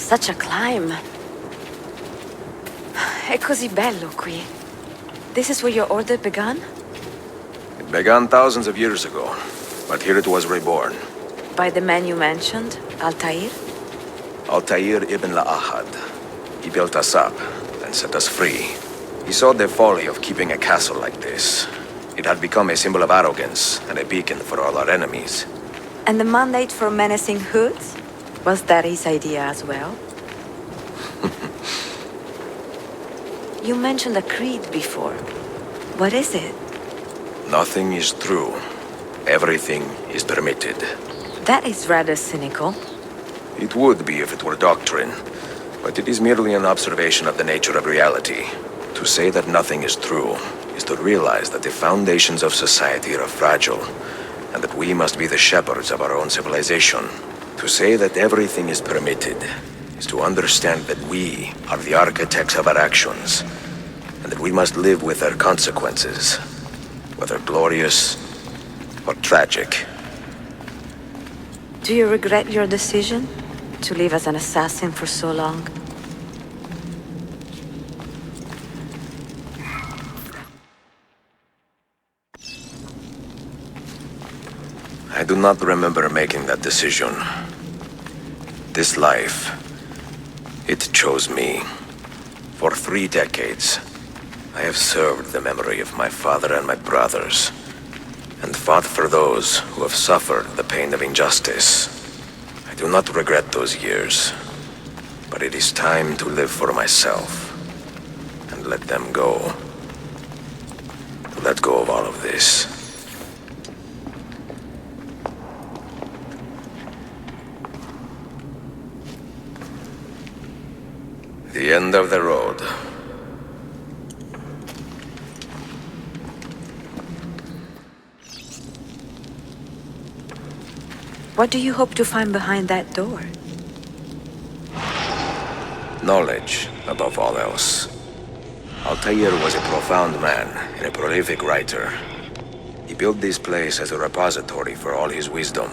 Such a climb. È così bello qui. This is where your order began? It began thousands of years ago, but here it was reborn. By the man you mentioned, Altair? Altair ibn La'ahad. He built us up and set us free. He saw the folly of keeping a castle like this. It had become a symbol of arrogance and a beacon for all our enemies. And the mandate for menacing hoods? Was that his idea as well? You mentioned a creed before. What is it? Nothing is true. Everything is permitted. That is rather cynical. It would be if it were doctrine, but it is merely an observation of the nature of reality. To say that nothing is true is to realize that the foundations of society are fragile, and that we must be the shepherds of our own civilization. To say that everything is permitted is to understand that we are the architects of our actions, and that we must live with their consequences, whether glorious or tragic. Do you regret your decision to live as an assassin for so long? I do not remember making that decision. This life, it chose me. For 3 decades, I have served the memory of my father and my brothers, and fought for those who have suffered the pain of injustice. I do not regret those years, but it is time to live for myself, and let them go. To let go of all of this. The end of the road. What do you hope to find behind that door? Knowledge, above all else. Altair was a profound man and a prolific writer. He built this place as a repository for all his wisdom.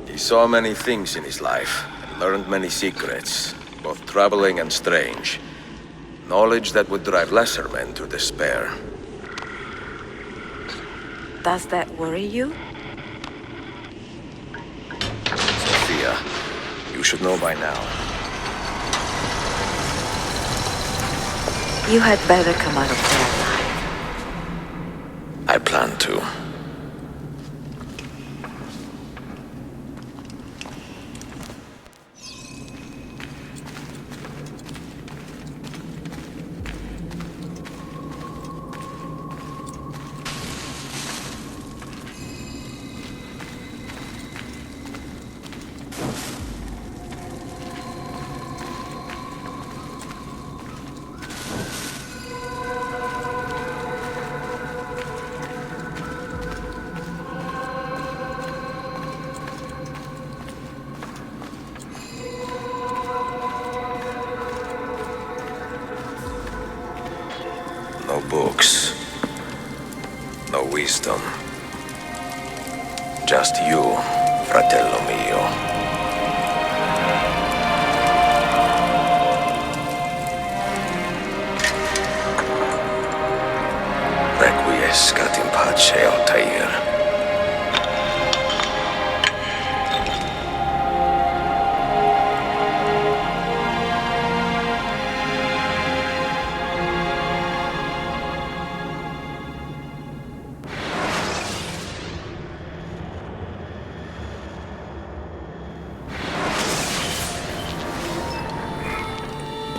He saw many things in his life, and learned many secrets, both troubling and strange. Knowledge that would drive lesser men to despair. Does that worry you? Sophia, you should know by now. You had better come out of there alive. I plan to. No books. No wisdom. Just you, fratello mio. Requiescat in pace, Altair.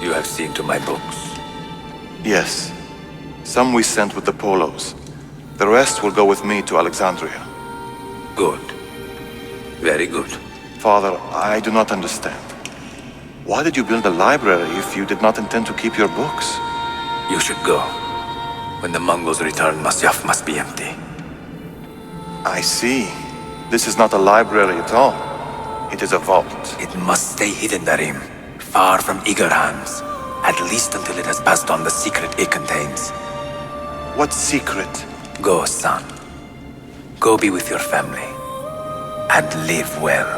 You have seen to my books. Yes. Some we sent with the Polos. The rest will go with me to Alexandria. Good. Very good. Father, I do not understand. Why did you build a library if you did not intend to keep your books? You should go. When the Mongols return, Masyaf must be empty. I see. This is not a library at all. It is a vault. It must stay hidden, Darim. Far from eager hands. At least until it has passed on the secret it contains. What secret? Go, son. Go be with your family. And live well.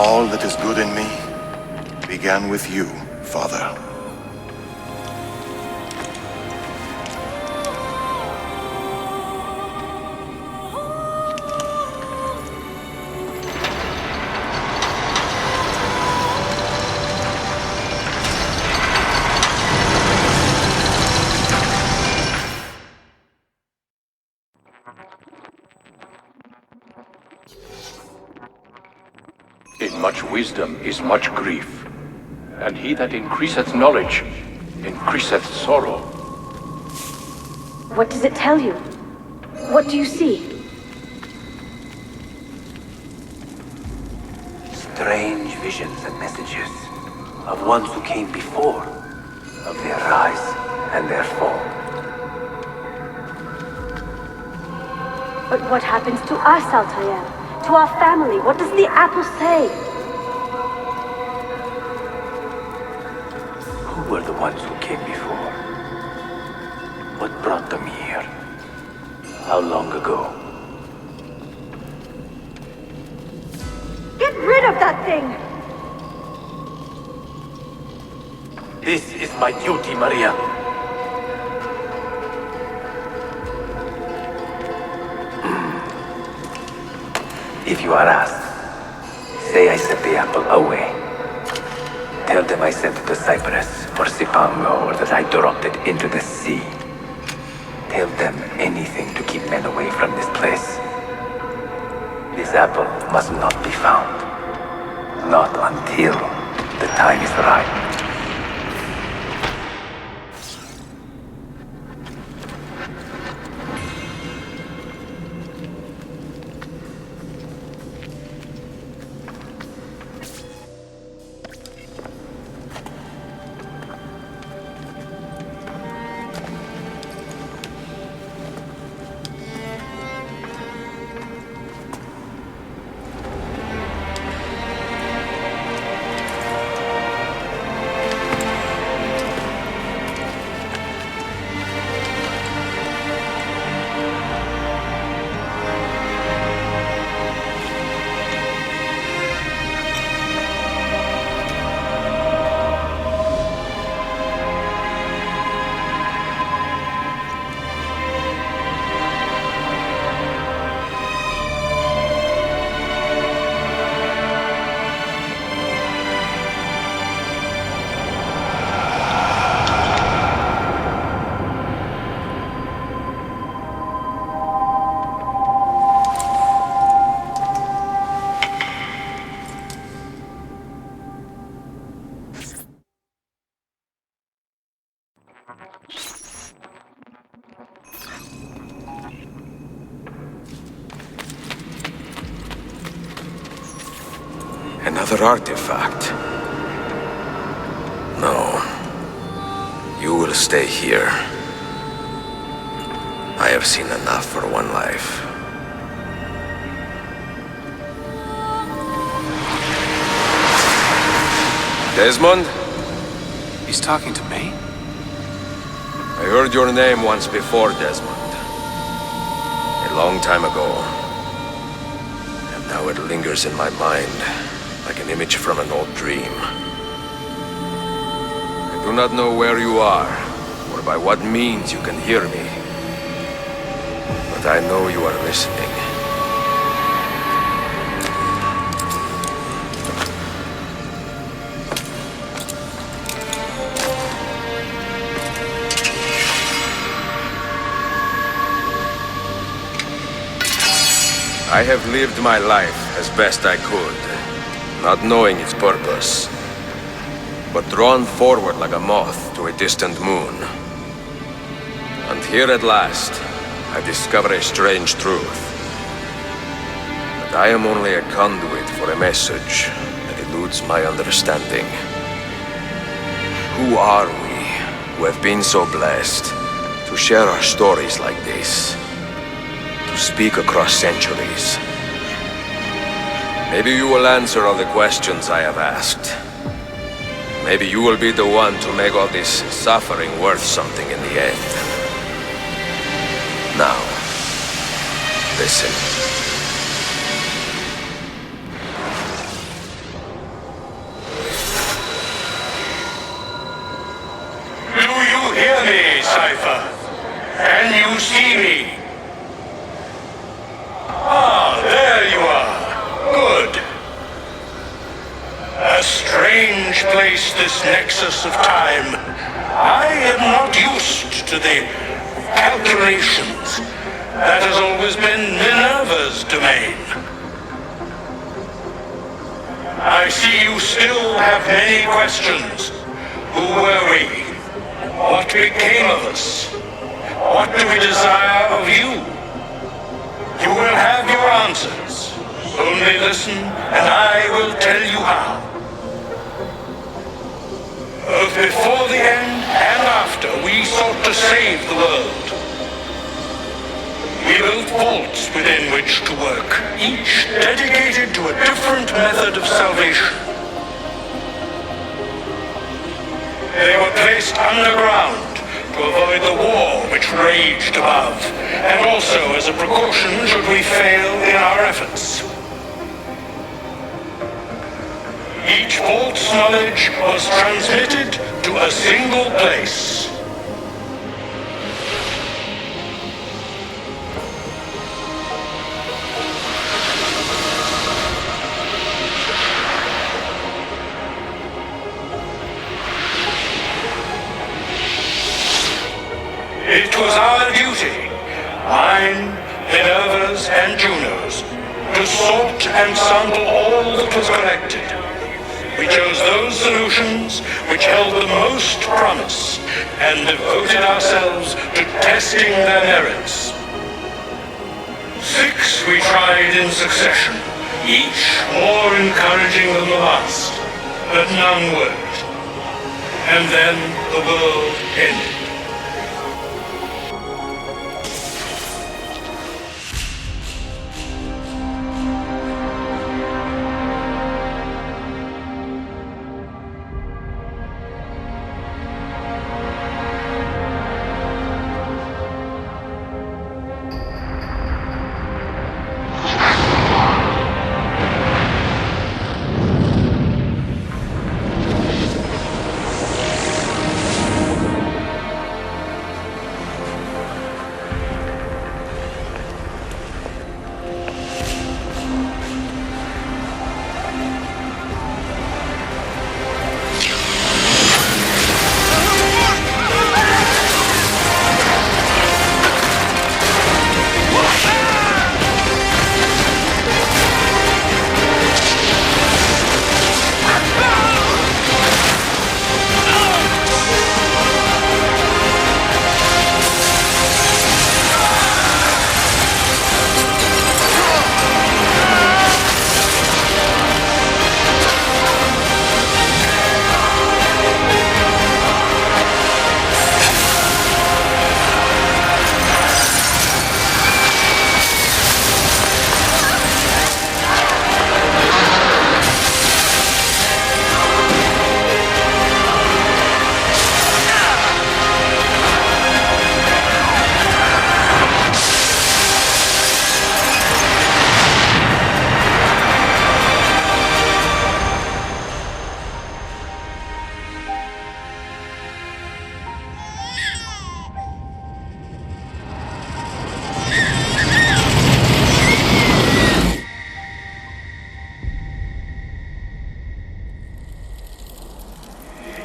All that is good in me began with you, Father. In much wisdom is much grief, and he that increaseth knowledge increaseth sorrow. What does it tell you? What do you see? Strange visions and messages of ones who came before, of their rise and their fall. But what happens to us, Altair? To our family? What does the apple say? Who were the ones who came before? What brought them here? How long ago? Get rid of that thing! This is my duty, Maria. If you are asked, say I sent the apple away. Tell them I sent it to Cyprus or Cipango, or that I dropped it into the sea. Tell them anything to keep men away from this place. This apple must not be found. Not until the time is right. Another artifact. No. You will stay here. I have seen enough for one life. Desmond? He's talking to me? I heard your name once before, Desmond. A long time ago. And now it lingers in my mind, like an image from an old dream. I do not know where you are, or by what means you can hear me. But I know you are listening. I have lived my life as best I could, not knowing its purpose, but drawn forward like a moth to a distant moon. And here at last, I discover a strange truth. That I am only a conduit for a message that eludes my understanding. Who are we, who have been so blessed to share our stories like this? To speak across centuries. Maybe you will answer all the questions I have asked. Maybe you will be the one to make all this suffering worth something in the end. Now, listen. me, Cypher. Can you see me? Ah, there you are. Good. A strange place, this nexus of time. I am not used to the calculations. That has always been Minerva's domain. I see you still have many questions. Who were we? What became of us? What do we desire of you? You will have your answers. Only listen, and I will tell you how. Both before the end and after, we sought to save the world. We built vaults within which to work, each dedicated to a different method of salvation. They were placed underground to avoid the war which raged above, and also as a precaution should we fail in our efforts. Each vault's knowledge was transmitted to a single place. It was our duty, mine, Minerva's, and Juno's, to sort and sample all that was collected. We chose those solutions which held the most promise and devoted ourselves to testing their merits. 6 we tried in succession, each more encouraging than the last, but none worked. And then the world ended.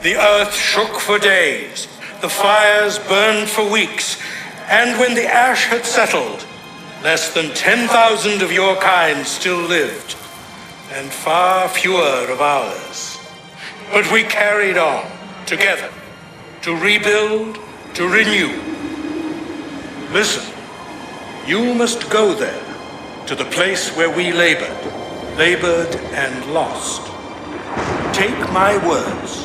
The earth shook for days, the fires burned for weeks, and when the ash had settled, less than 10,000 of your kind still lived, and far fewer of ours. But we carried on, together, to rebuild, to renew. Listen, you must go there, to the place where we labored and lost. Take my words.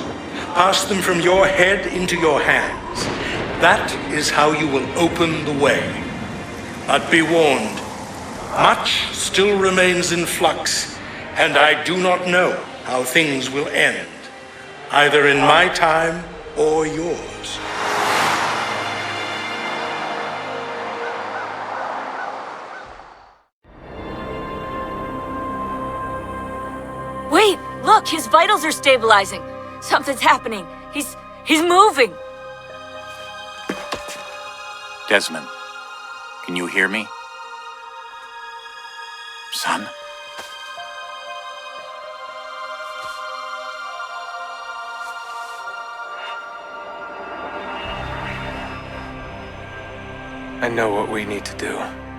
Pass them from your head into your hands. That is how you will open the way. But be warned, much still remains in flux, and I do not know how things will end, either in my time or yours. Wait, look, his vitals are stabilizing. Something's happening. He's moving. Desmond, can you hear me? Son? I know what we need to do.